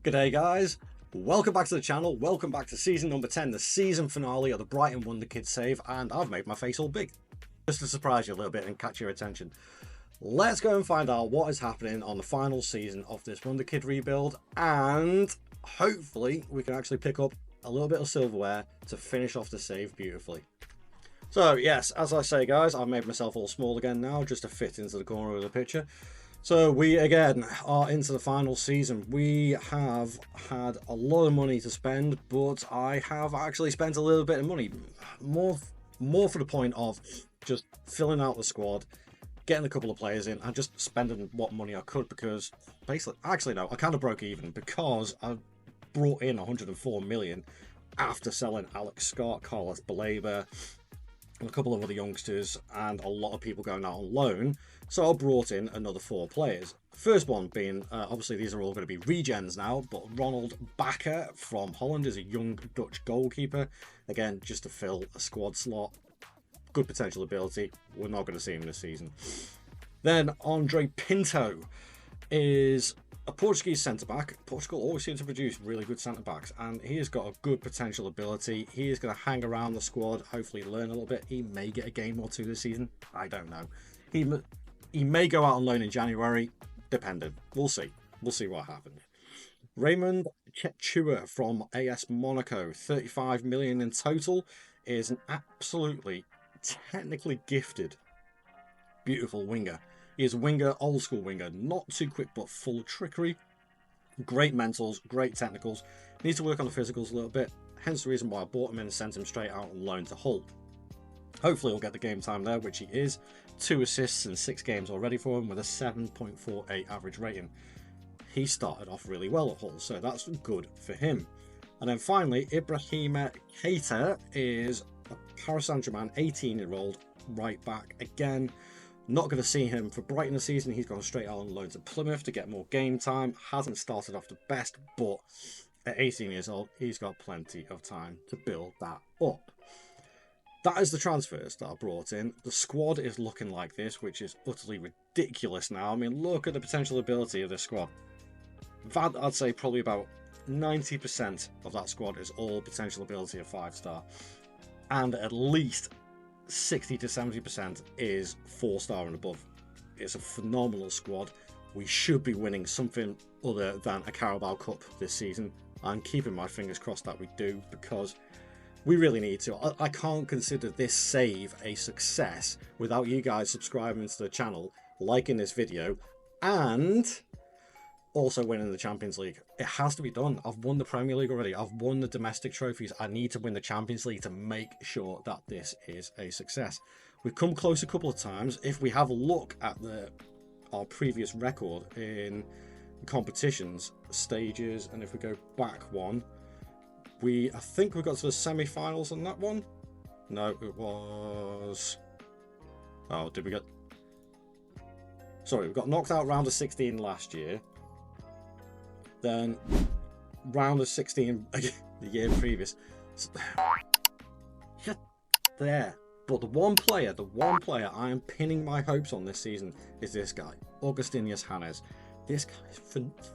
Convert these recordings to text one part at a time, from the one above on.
G'day guys, welcome back to the channel, welcome back to season number 10, the season finale of the Brighton Wonder Kid save, and I've made my face all big, just to surprise you a little bit and catch your attention. Let's go and find out what is happening on the final season of this Wonder Kid rebuild, and hopefully we can actually pick up a little bit of silverware to finish off the save beautifully. So yes, as I say guys, I've made myself all small again now, just to fit into the corner of the picture. So we again are into the final season. We have had a lot of money to spend, but I have actually spent a little bit of money, more for the point of just filling out the squad, getting a couple of players in, and just spending what money I could, because basically, actually no, I kind of broke even because I brought in 104 million after selling Alex Scott, Carlos Baleba, and a couple of other youngsters, and a lot of people going out on loan. So I brought in another 4 players. First one being, obviously these are all going to be regens now, but Ronald Bakker from Holland is a young Dutch goalkeeper. Again, just to fill a squad slot. Good potential ability. We're not going to see him this season. Then Andre Pinto is a Portuguese centre-back. Portugal always seems to produce really good centre-backs, and he has got a good potential ability. He is going to hang around the squad, hopefully learn a little bit. He may get a game or 2 this season. I don't know. He may go out on loan in January, depending. We'll see. We'll see what happens. Raymond Chechua from AS Monaco, 35 million in total, is an absolutely technically gifted, beautiful winger. He is a winger, old school winger, not too quick but full of trickery. Great mentals, great technicals. Needs to work on the physicals a little bit, hence the reason why I bought him in and sent him straight out on loan to Hull. Hopefully he'll get the game time there, which he is. 2 assists in 6 games already for him with a 7.48 average rating. He started off really well at Hull, so that's good for him. And then finally, Ibrahima Keita is a Paris Saint-Germain 18-year-old right back. Again, not going to see him for Brighton this season. He's gone straight out on loan to Plymouth to get more game time. Hasn't started off the best, but at 18 years old, he's got plenty of time to build that up. That is the transfers that I brought in. The squad is looking like this, which is utterly ridiculous now. I mean, look at the potential ability of this squad. I'd say probably about 90% of that squad is all potential ability of 5-star. And at least 60 to 70% is 4-star and above. It's a phenomenal squad. We should be winning something other than a Carabao Cup this season. I'm keeping my fingers crossed that we do, because we really need to. I can't consider this save a success without you guys subscribing to the channel, liking this video, and also winning the Champions League. It has to be done. I've won the Premier League already. I've won the domestic trophies. I need to win the Champions League to make sure that this is a success. We've come close a couple of times. If we have a look at our previous record in competitions, stages, and if we go back one, I think we got to the semi-finals on that one. No, it was... Oh, did we get... Sorry, we got knocked out round of 16 last year. Then round of 16 the year previous. There. But the one player I am pinning my hopes on this season is this guy, Augustinus Hannes. This guy is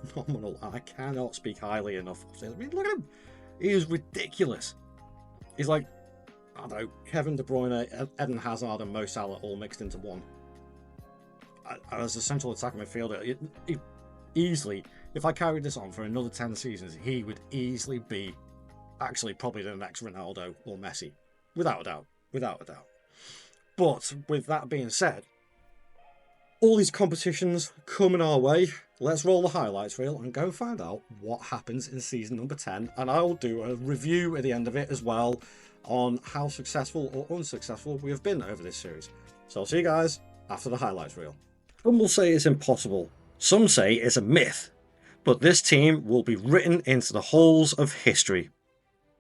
phenomenal, and I cannot speak highly enough of him. I mean, look at him. He is ridiculous. He's like, I don't know, Kevin De Bruyne, Eden Hazard, and Mo Salah all mixed into one. As a central attacking midfielder, he easily, if I carried this on for another 10 seasons, he would easily be actually probably the next Ronaldo or Messi. Without a doubt. Without a doubt. But with that being said, all these competitions coming our way. Let's roll the highlights reel and go find out what happens in season number 10. And I'll do a review at the end of it as well on how successful or unsuccessful we have been over this series. So I'll see you guys after the highlights reel. Some will say it's impossible. Some say it's a myth. But this team will be written into the halls of history.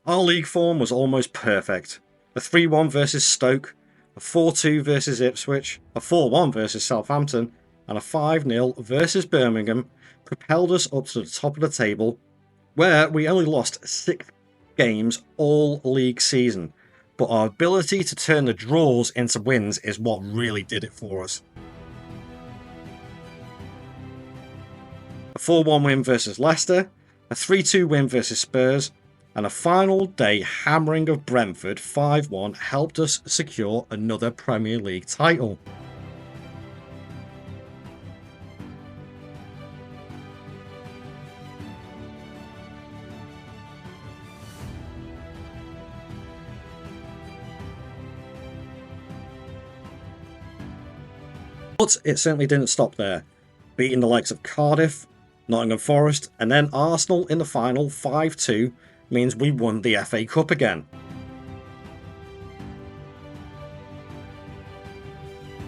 Our league form was almost perfect. A 3-1 versus Stoke, a 4-2 versus Ipswich, a 4-1 versus Southampton, and a 5-0 versus Birmingham propelled us up to the top of the table, where we only lost 6 games all league season, but our ability to turn the draws into wins is what really did it for us. A 4-1 win versus Leicester, a 3-2 win versus Spurs, and a final day hammering of Brentford 5-1 helped us secure another Premier League title. But it certainly didn't stop there, beating the likes of Cardiff, Nottingham Forest, and then Arsenal in the final 5-2 means we won the FA Cup again.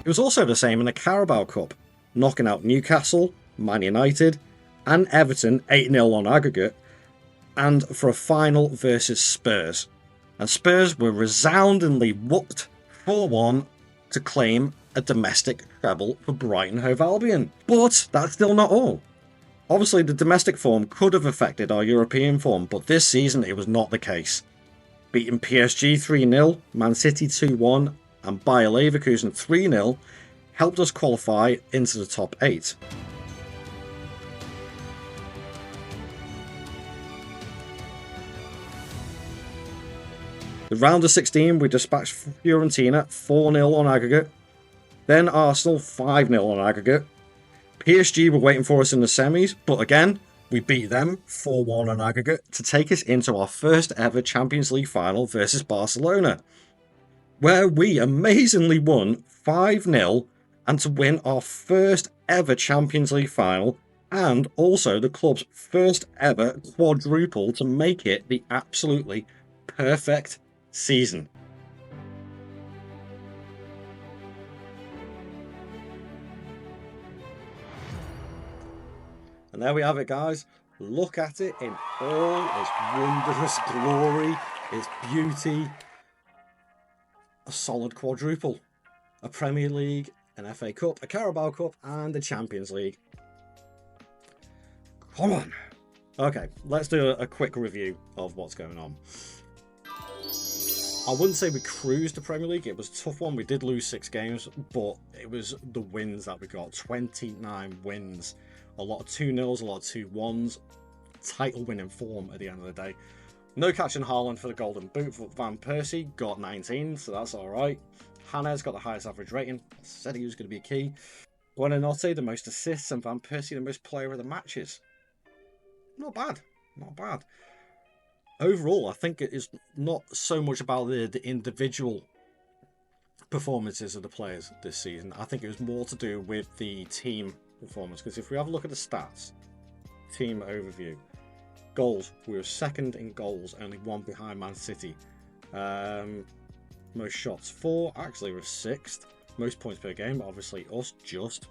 It was also the same in the Carabao Cup, knocking out Newcastle, Man United, and Everton 8-0 on aggregate, and for a final versus Spurs. And Spurs were resoundingly whooped 4-1 to claim a domestic treble for Brighton Hove Albion. But that's still not all. Obviously, the domestic form could have affected our European form, but this season it was not the case. Beating PSG 3-0, Man City 2-1, and Bayer Leverkusen 3-0 helped us qualify into the top 8. The round of 16, we dispatched Fiorentina 4-0 on aggregate. Then Arsenal 5-0 on aggregate. PSG were waiting for us in the semis, but again, we beat them 4-1 on aggregate to take us into our first ever Champions League final versus Barcelona, where we amazingly won 5-0 and to win our first ever Champions League final and also the club's first ever quadruple to make it the absolutely perfect season. And there we have it, guys. Look at it in all its wondrous glory, its beauty. A solid quadruple. A Premier League, an FA Cup, a Carabao Cup, and a Champions League. Come on. Okay, let's do a quick review of what's going on. I wouldn't say we cruised the Premier League. It was a tough one. We did lose 6 games, but it was the wins that we got. 29 wins. A lot of 2-0s, a lot of 2-1s. Title winning form at the end of the day. No catching Haaland for the Golden Boot, but Van Persie got 19, so that's alright. Hannes got the highest average rating. I said he was going to be key. Buonanotte, the most assists, and Van Persie, the most player of the matches. Not bad. Not bad. Overall, I think it is not so much about the individual performances of the players this season. I think it was more to do with the team performance, because if we have a look at the stats, team overview, goals, we were second in goals, only 1 behind Man City. Most shots, 4, actually we're 6th. Most points per game, obviously us, just.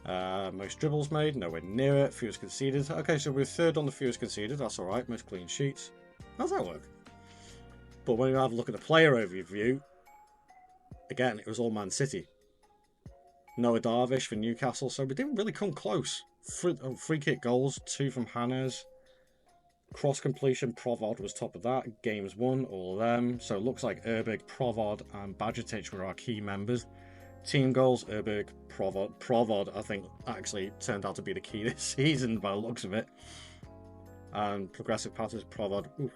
Most dribbles made, nowhere near it. Fewest conceded. Okay, so we're 3rd on the fewest conceded, that's alright. Most clean sheets. How's that work? But when you have a look at the player overview, again, it was all Man City. Noah Darvish for Newcastle, so we didn't really come close. Free kick goals, 2 from Hannes. Cross completion, Provod was top of that. Games won, all of them. So it looks like Erberg, Provod, and Bajcetic were our key members. Team goals, Erberg, Provod. Provod, I think, actually turned out to be the key this season by the looks of it. And progressive passes, Provod. Ooh,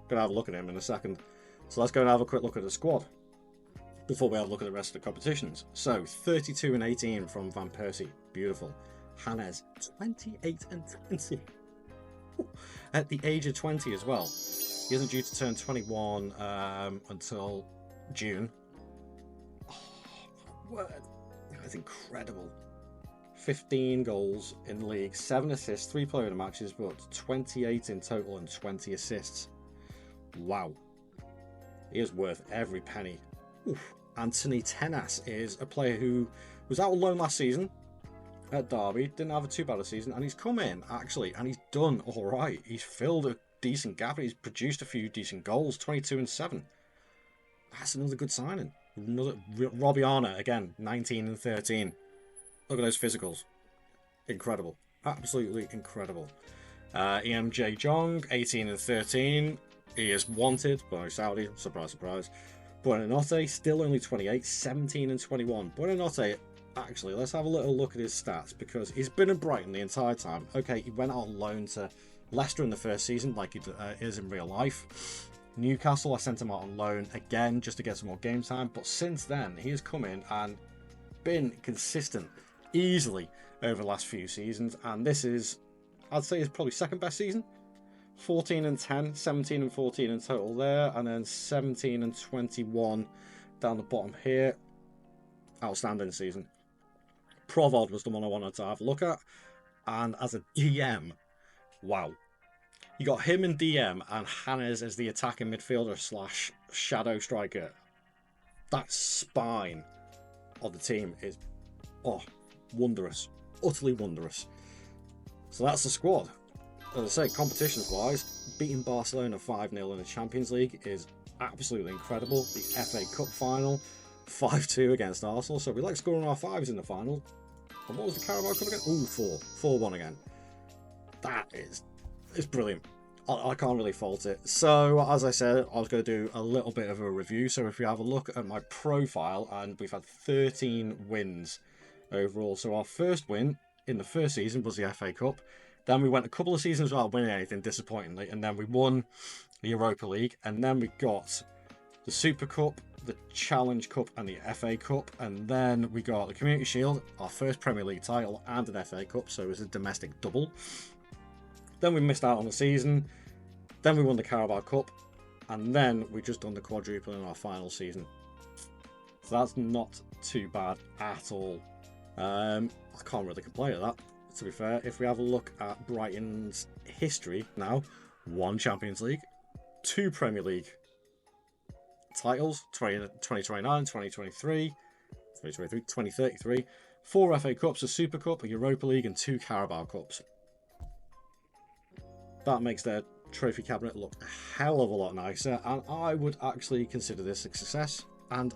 gonna have a look at him in a second. So let's go and have a quick look at the squad before we have a look at the rest of the competitions. So 32 and 18 from Van Persie, beautiful. Hannes 28 and 20 at the age of 20 as well. He isn't due to turn 21 until June. Oh my word, that's incredible. 15 goals in the league, 7 assists, 3 player of the matches, but 28 in total and 20 assists. Wow, he is worth every penny. Oof. Anthony Tenas is a player who was out on loan last season at Derby, didn't have a too bad a season, and he's come in actually and he's done all right. He's filled a decent gap, he's produced a few decent goals, 22 and 7. That's another good signing. Another Robbie Arner again, 19 and 13. Look at those physicals, incredible, absolutely incredible. EMJ Jong, 18 and 13. He is wanted by Saudi, surprise surprise. Buonanotte, still only 28, 17 and 21. Buonanotte, actually, let's have a little look at his stats, because he's been in Brighton the entire time. Okay, he went on loan to Leicester in the first season, like he is in real life. Newcastle, I sent him out on loan again just to get some more game time. But since then, he has come in and been consistent easily over the last few seasons. And this is, I'd say, his probably second best season. 14 and 10, 17 and 14 in total there. And then 17 and 21 down the bottom here. Outstanding season. Provod was the one I wanted to have a look at. And as a DM, wow. You got him in DM and Hannes as the attacking midfielder slash shadow striker. That spine of the team is, oh, wondrous. Utterly wondrous. So that's the squad. As I say, competitions wise, beating Barcelona 5-0 in the Champions League is absolutely incredible. The FA Cup final, 5-2 against Arsenal. So we like scoring our fives in the final. And what was the Carabao Cup again? Ooh, 4-1 again. That is, it's brilliant. I can't really fault it. So, as I said, I was going to do a little bit of a review. So if we have a look at my profile, and we've had 13 wins overall. So our first win in the first season was the FA Cup. Then we went a couple of seasons without winning anything, disappointingly. And then we won the Europa League. And then we got the Super Cup, the Challenge Cup and the FA Cup. And then we got the Community Shield, our first Premier League title, and an FA Cup. So it was a domestic double. Then we missed out on the season. Then we won the Carabao Cup. And then we just done the quadruple in our final season. So that's not too bad at all. I can't really complain at that, to be fair. If we have a look at Brighton's history now, 1 Champions League, 2 Premier League titles, 2029, 2023, 2033, 4 FA Cups, a Super Cup, a Europa League, and 2 Carabao Cups. That makes their trophy cabinet look a hell of a lot nicer, and I would actually consider this a success. And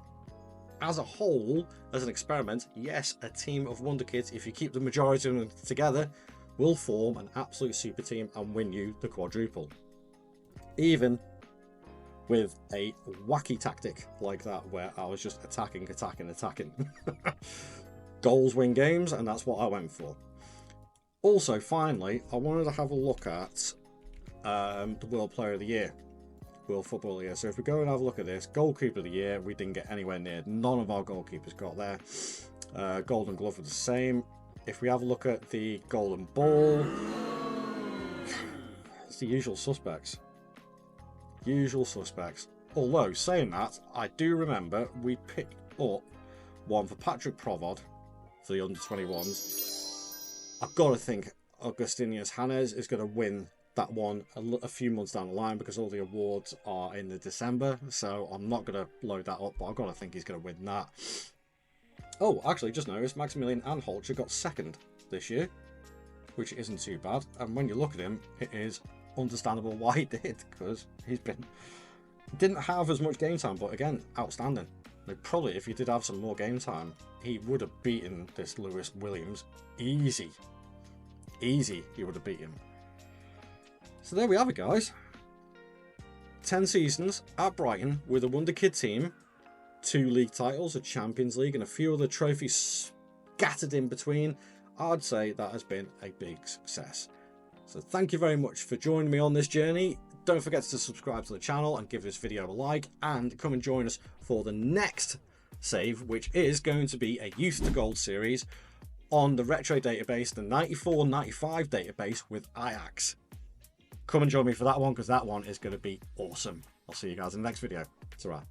as a whole, as an experiment, yes, a team of Wonder Kids, if you keep the majority of them together, will form an absolute super team and win you the quadruple. Even with a wacky tactic like that, where I was just attacking. Goals win games, and that's what I went for. Also, finally, I wanted to have a look at the World Player of the Year, World Football of the Year. So if we go and have a look at this, Goalkeeper of the Year, we didn't get anywhere near. None of our goalkeepers got there. Golden Glove was the same. If we have a look at the Golden Ball, it's the usual suspects. Usual suspects. Although, saying that, I do remember we picked up one for Patrick Provod for the under-21s. I've got to think Augustinius Hannes is going to win that one a few months down the line, because all the awards are in the December, so I'm not going to load that up, but I've got to think he's going to win that. Oh, actually, just noticed Maximilian Anholzer got second this year, which isn't too bad, and when you look at him, it is understandable why he did, because didn't have as much game time, but again, outstanding. Like, probably if he did have some more game time, he would have beaten this Lewis Williams easy. Easy, he would have beaten him. So there we have it, guys. 10 seasons at Brighton with a Wonder Kid team, 2 league titles, a Champions League, and a few other trophies scattered in between. I'd say that has been a big success. So thank you very much for joining me on this journey. Don't forget to subscribe to the channel and give this video a like, and come and join us for the next save, which is going to be a Youth to Gold series on the retro database, the 94-95 database with Ajax. Come and join me for that one, because that one is going to be awesome. I'll see you guys in the next video. Ta-ra.